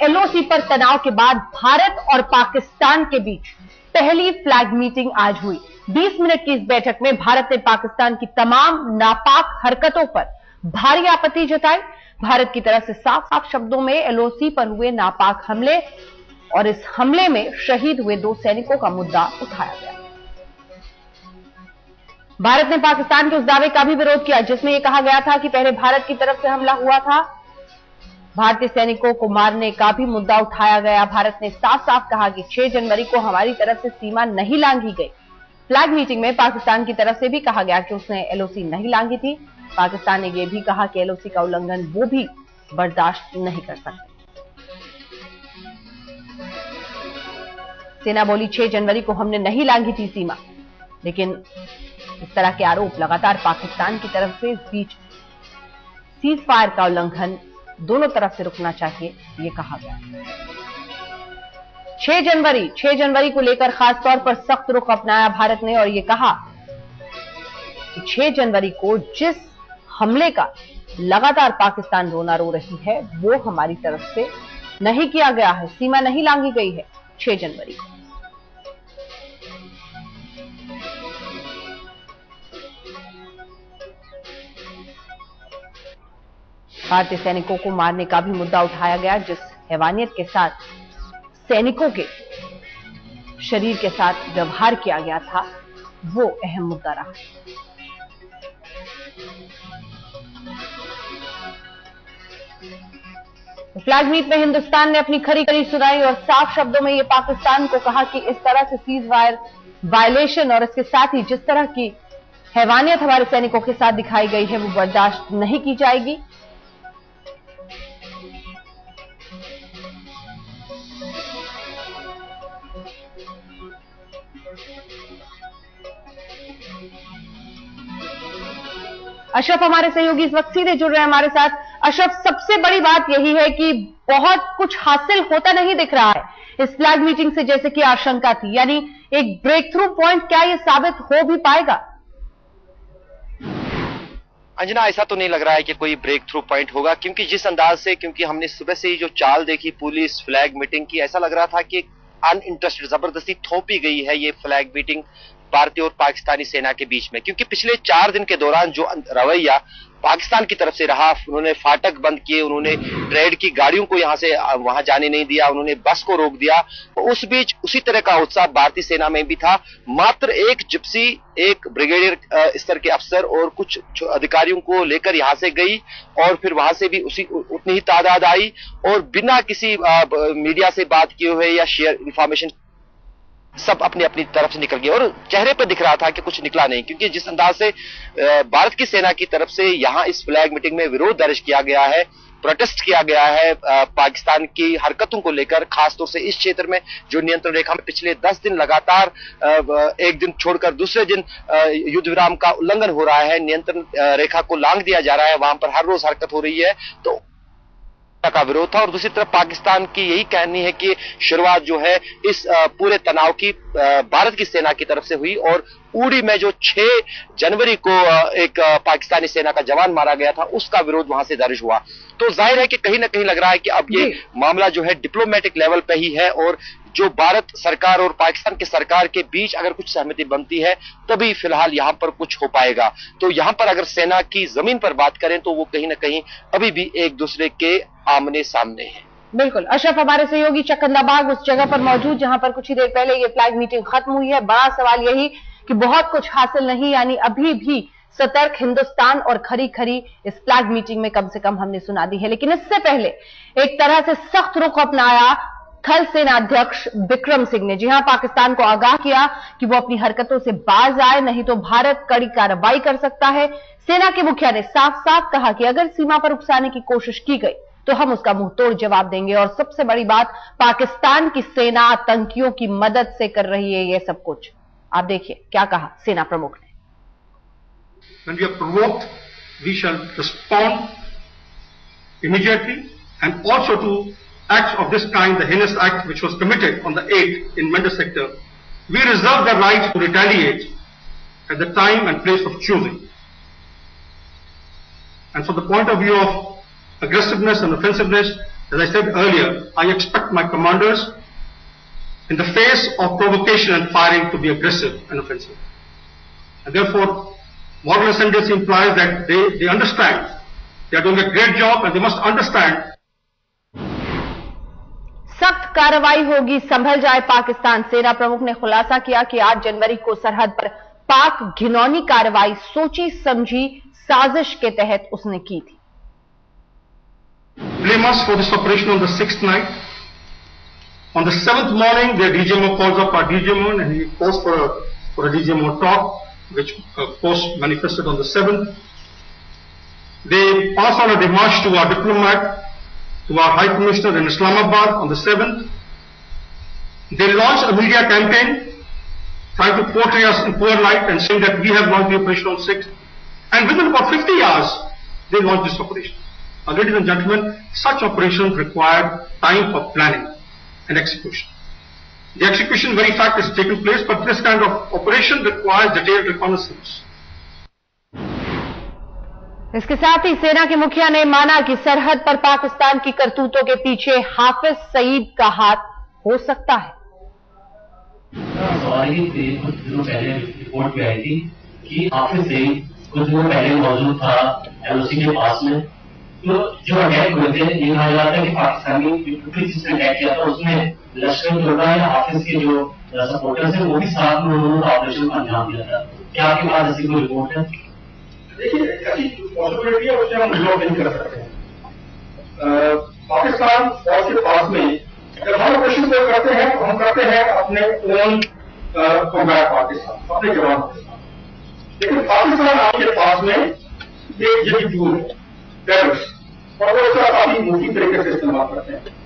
LOC पर तनाव के बाद भारत और पाकिस्तान के बीच पहली फ्लैग मीटिंग आज हुई। 20 मिनट की इस बैठक में भारत ने पाकिस्तान की तमाम नापाक हरकतों पर भारी आपत्ति जताई। भारत की तरफ से साफ साफ शब्दों में एलओसी पर हुए नापाक हमले और इस हमले में शहीद हुए 2 सैनिकों का मुद्दा उठाया गया। भारत ने पाकिस्तान के उस दावे का भी विरोध किया जिसमें यह कहा गया था कि पहले भारत की तरफ से हमला हुआ था। भारतीय सैनिकों को मारने का भी मुद्दा उठाया गया। भारत ने साफ साफ कहा कि 6 जनवरी को हमारी तरफ से सीमा नहीं लांघी गई। फ्लैग मीटिंग में पाकिस्तान की तरफ से भी कहा गया कि उसने एलओसी नहीं लांघी थी। पाकिस्तान ने यह भी कहा कि एलओसी का उल्लंघन वो भी बर्दाश्त नहीं कर सकते। सेना बोली 6 जनवरी को हमने नहीं लांघी थी सीमा, लेकिन इस तरह के आरोप लगातार पाकिस्तान की तरफ से। इस बीच सीज फायर का उल्लंघन दोनों तरफ से रुकना चाहिए, यह कहा गया। 6 जनवरी को लेकर खास तौर पर सख्त रुख अपनाया भारत ने और यह कहा कि 6 जनवरी को जिस हमले का लगातार पाकिस्तान रोना रो रही है वो हमारी तरफ से नहीं किया गया है, सीमा नहीं लांघी गई है 6 जनवरी को। भारतीय सैनिकों को मारने का भी मुद्दा उठाया गया। जिस हैवानियत के साथ सैनिकों के शरीर के साथ व्यवहार किया गया था वो अहम मुद्दा रहा। फ्लैग मीट में हिंदुस्तान ने अपनी खरी खरी सुनाई और साफ शब्दों में ये पाकिस्तान को कहा कि इस तरह से सीज फायर वायलेशन और इसके साथ ही जिस तरह की हैवानियत हमारे सैनिकों के साथ दिखाई गई है वो बर्दाश्त नहीं की जाएगी। अशरफ हमारे सहयोगी इस वक्त सीधे जुड़ रहे हैं हमारे साथ। अशरफ, सबसे बड़ी बात यही है कि बहुत कुछ हासिल होता नहीं दिख रहा है इस फ्लैग मीटिंग से, जैसे कि आशंका थी, यानी एक ब्रेक थ्रू पॉइंट क्या ये साबित हो भी पाएगा? अंजना, ऐसा तो नहीं लग रहा है कि कोई ब्रेक थ्रू पॉइंट होगा, क्योंकि जिस अंदाज से, क्योंकि हमने सुबह से ही जो चाल देखी पुलिस फ्लैग मीटिंग की, ऐसा लग रहा था कि अनइंटरेस्टेड, जबरदस्ती थोपी गई है ये फ्लैग मीटिंग भारतीय और पाकिस्तानी सेना के बीच में। क्योंकि पिछले 4 दिन के दौरान जो रवैया पाकिस्तान की तरफ से रहा, उन्होंने फाटक बंद किए, उन्होंने ट्रेड की गाड़ियों को यहां से वहां जाने नहीं दिया, उन्होंने बस को रोक दिया। तो उस बीच उसी तरह का उत्साह भारतीय सेना में भी था। मात्र एक जिप्सी, एक ब्रिगेडियर स्तर के अफसर और कुछ अधिकारियों को लेकर यहां से गई और फिर वहां से भी उतनी ही तादाद आई और बिना किसी मीडिया से बात किए हुए या शेयर इंफॉर्मेशन सब अपनी अपनी तरफ से निकल गए और चेहरे पर दिख रहा था कि कुछ निकला नहीं। क्योंकि जिस अंदाज से भारत की सेना की तरफ से यहां इस फ्लैग मीटिंग में विरोध दर्ज किया गया है, प्रोटेस्ट किया गया है पाकिस्तान की हरकतों को लेकर, खासतौर से इस क्षेत्र में जो नियंत्रण रेखा में पिछले 10 दिन लगातार एक दिन छोड़कर दूसरे दिन युद्ध विराम का उल्लंघन हो रहा है, नियंत्रण रेखा को लांघ दिया जा रहा है, वहां पर हर रोज हरकत हो रही है, तो का विरोध था। और दूसरी तरफ पाकिस्तान की यही कहनी है कि शुरुआत जो है इस पूरे तनाव की भारत की सेना की तरफ से हुई और उड़ी में जो 6 जनवरी को एक पाकिस्तानी सेना का जवान मारा गया था उसका विरोध वहां से दर्ज हुआ। तो जाहिर है कि कहीं ना कहीं लग रहा है कि अब ये मामला जो है डिप्लोमेटिक लेवल पे ही है और जो भारत सरकार और पाकिस्तान की सरकार के बीच अगर कुछ सहमति बनती है तभी फिलहाल यहां पर कुछ हो पाएगा। तो यहां पर अगर सेना की जमीन पर बात करें तो वो कहीं ना कहीं अभी भी एक दूसरे के आमने सामने है। बिल्कुल। अशरफ हमारे सहयोगी चकंदाबाग उस जगह पर मौजूद जहां पर कुछ ही देर पहले ये फ्लैग मीटिंग खत्म हुई है। बड़ा सवाल यही कि बहुत कुछ हासिल नहीं, यानी अभी भी सतर्क हिंदुस्तान और खरी खरी इस फ्लैग मीटिंग में कम से कम हमने सुना दी है। लेकिन इससे पहले एक तरह से सख्त रुख अपनाया थल सेनाध्यक्ष विक्रम सिंह ने। जी हां, पाकिस्तान को आगाह किया कि वो अपनी हरकतों से बाज आए, नहीं तो भारत कड़ी कार्रवाई कर सकता है। सेना के मुखिया ने साफ साफ कहा कि अगर सीमा पर उकसाने की कोशिश की गई तो हम उसका मुंह तोड़ जवाब देंगे। और सबसे बड़ी बात, पाकिस्तान की सेना आतंकियों की मदद से कर रही है ये सब कुछ। आप देखिए क्या कहा सेना प्रमुख ने। When we are provoked, we shall respond immediately, and also to acts of this kind, the heinous act which was committed on the 8th in Mendes sector, we reserve the right to retaliate at the time and place of choosing. And from the point of view of aggressiveness and offensiveness, As I said earlier, I expect my commanders, in the face of provocation and firing, to be aggressive and offensive. And therefore, moral ascendancy implies that they understand. They are doing a great job and they must understand. सख्त कार्रवाई होगी, संभल जाए पाकिस्तान। सेना प्रमुख ने खुलासा किया कि 8 जनवरी को सरहद पर पाक घिनौनी कार्रवाई सोची समझी साजिश के तहत उसने की थी। Blame us for this operation on the 6th night. On the 7th morning, their DGMO calls up our DGMO and he calls for a DGMO talk, which of course manifested on the 7th. They pass on a démarche to our diplomat, to our High Commissioner in Islamabad on the 7th. They launch a media campaign trying to portray us in poor light and saying that we have launched the operation on 6th. And within about 50 hours, they launched this operation. Now, ladies and gentlemen, such operations require time for planning and execution. The execution very fact is taking place, but this kind of operation requires detailed reconnaissance. इसके साथ ही सेना के मुखिया ने माना कि सरहद पर पाकिस्तान की करतूतों के पीछे हाफिज सईद का हाथ हो सकता है। सवारी कुछ दिनों पहले रिपोर्ट भी आई थी कि हाफिज सईद कुछ दिनों पहले मौजूद था एलओसी के पास में। तो जो अटैक हुए थे, ये कहा जाता है कि पाकिस्तानी जिसने अटैक किया था उसमें लश्कर तोयबा या हाफिज के जो सपोर्टर्स हैं वो भी साथ में उन्होंने ऑपरेशन को अंजाम दिया था। क्या आपके पास ऐसी कोई रिपोर्ट है? देखिए, ऐसी पॉसिबिलिटी है, उससे हम इग्नोर नहीं कर सकते हैं। पाकिस्तान फौज के पास में जब हम ऑपरेशन को करते हैं तो हम करते हैं अपने ओन कॉम्बैट पार्टी के साथ, अपने जवान के साथ। लेकिन पाकिस्तान आपके पास में ये टूल है टेररिस्ट, और वो इसका काफी मुफ्ती तरीके से इस्तेमाल करते हैं।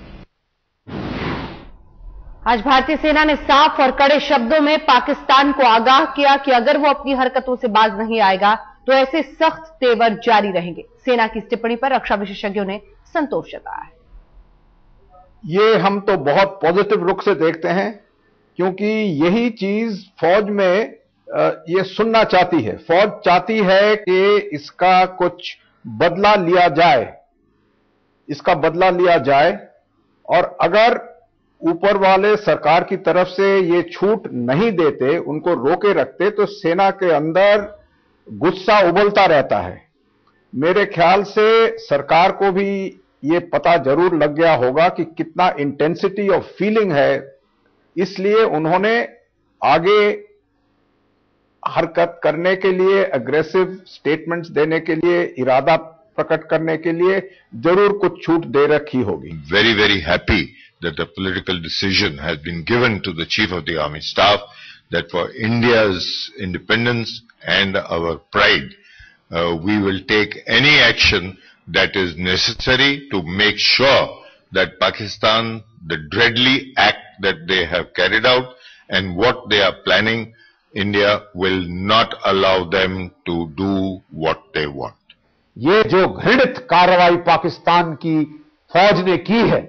आज भारतीय सेना ने साफ और कड़े शब्दों में पाकिस्तान को आगाह किया कि अगर वो अपनी हरकतों से बाज नहीं आएगा तो ऐसे सख्त तेवर जारी रहेंगे। सेना की इस टिप्पणी पर रक्षा विशेषज्ञों ने संतोष जताया है। ये हम तो बहुत पॉजिटिव रुख से देखते हैं, क्योंकि यही चीज फौज में ये सुनना चाहती है। फौज चाहती है कि इसका कुछ बदला लिया जाए, इसका बदला लिया जाए, और अगर ऊपर वाले सरकार की तरफ से ये छूट नहीं देते, उनको रोके रखते, तो सेना के अंदर गुस्सा उबलता रहता है। मेरे ख्याल से सरकार को भी ये पता जरूर लग गया होगा कि कितना इंटेंसिटी ऑफ फीलिंग है, इसलिए उन्होंने आगे हरकत करने के लिए, अग्रेसिव स्टेटमेंट्स देने के लिए, इरादा प्रकट करने के लिए जरूर कुछ छूट दे रखी होगी। Very, very happy that the political decision has been given to the Chief of the Army Staff that for India's independence and our pride, we will take any action that is necessary to make sure that Pakistan, the deadly act that they have carried out and what they are planning, India will not allow them to do what they want. ये जो घृणित कार्रवाई पाकिस्तान की फौज ने की है,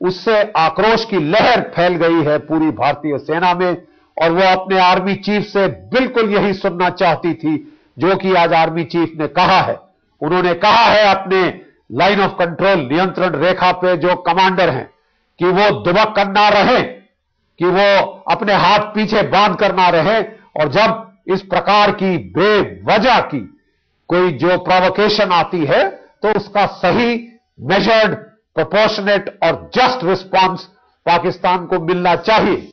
उससे आक्रोश की लहर फैल गई है पूरी भारतीय सेना में, और वो अपने आर्मी चीफ से बिल्कुल यही सुनना चाहती थी जो कि आज आर्मी चीफ ने कहा है। उन्होंने कहा है अपने लाइन ऑफ कंट्रोल, नियंत्रण रेखा पे जो कमांडर हैं, कि वो दुबक कर ना रहे, कि वो अपने हाथ पीछे बांध कर ना रहे, और जब इस प्रकार की बेवजह की कोई जो प्रोवोकेशन आती है तो उसका सही, मेजर्ड, प्रोपोर्शनेट और जस्ट रिस्पांस पाकिस्तान को मिलना चाहिए।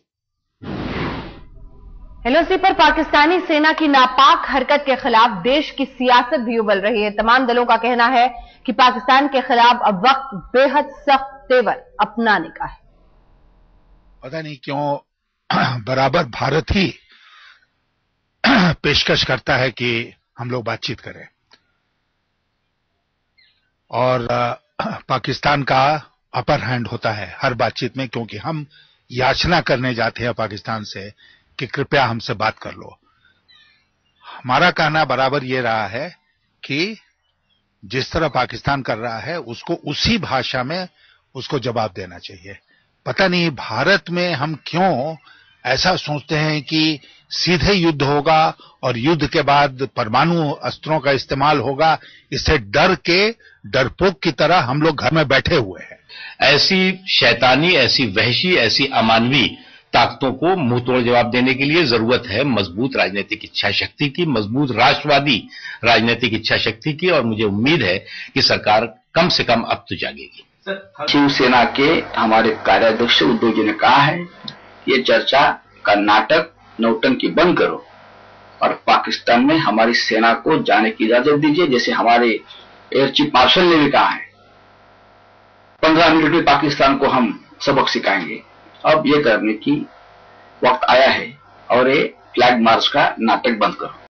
एलओसी पर पाकिस्तानी सेना की नापाक हरकत के खिलाफ देश की सियासत भी उबल रही है। तमाम दलों का कहना है कि पाकिस्तान के खिलाफ अब वक्त बेहद सख्त तेवर अपनाने का है। पता नहीं क्यों बराबर भारत ही पेशकश करता है कि हम लोग बातचीत करें, और पाकिस्तान का अपर हैंड होता है हर बातचीत में, क्योंकि हम याचना करने जाते हैं पाकिस्तान से कि कृपया हमसे बात कर लो। हमारा कहना बराबर ये रहा है कि जिस तरह पाकिस्तान कर रहा है उसको उसी भाषा में उसको जवाब देना चाहिए। पता नहीं भारत में हम क्यों ऐसा सोचते हैं कि सीधे युद्ध होगा और युद्ध के बाद परमाणु अस्त्रों का इस्तेमाल होगा। इससे डर के डरपोक की तरह हम लोग घर में बैठे हुए हैं। ऐसी शैतानी, ऐसी वहशी, ऐसी अमानवी ताकतों को मुंह तोड़ जवाब देने के लिए जरूरत है मजबूत राजनीतिक इच्छा शक्ति की, मजबूत राष्ट्रवादी राजनीतिक इच्छा शक्ति की, और मुझे उम्मीद है कि सरकार कम से कम अब तो जागेगी। शिवसेना के हमारे कार्याध्यक्ष उद्धव जी ने कहा है, ये चर्चा का नाटक, नौटंकी बंद करो और पाकिस्तान में हमारी सेना को जाने की इजाजत दीजिए। जैसे हमारे एयर चीफ मार्शल ने भी कहा है, 15 मिनट में पाकिस्तान को हम सबक सिखाएंगे। अब ये करने की वक्त आया है और ये फ्लैग मार्च का नाटक बंद करो।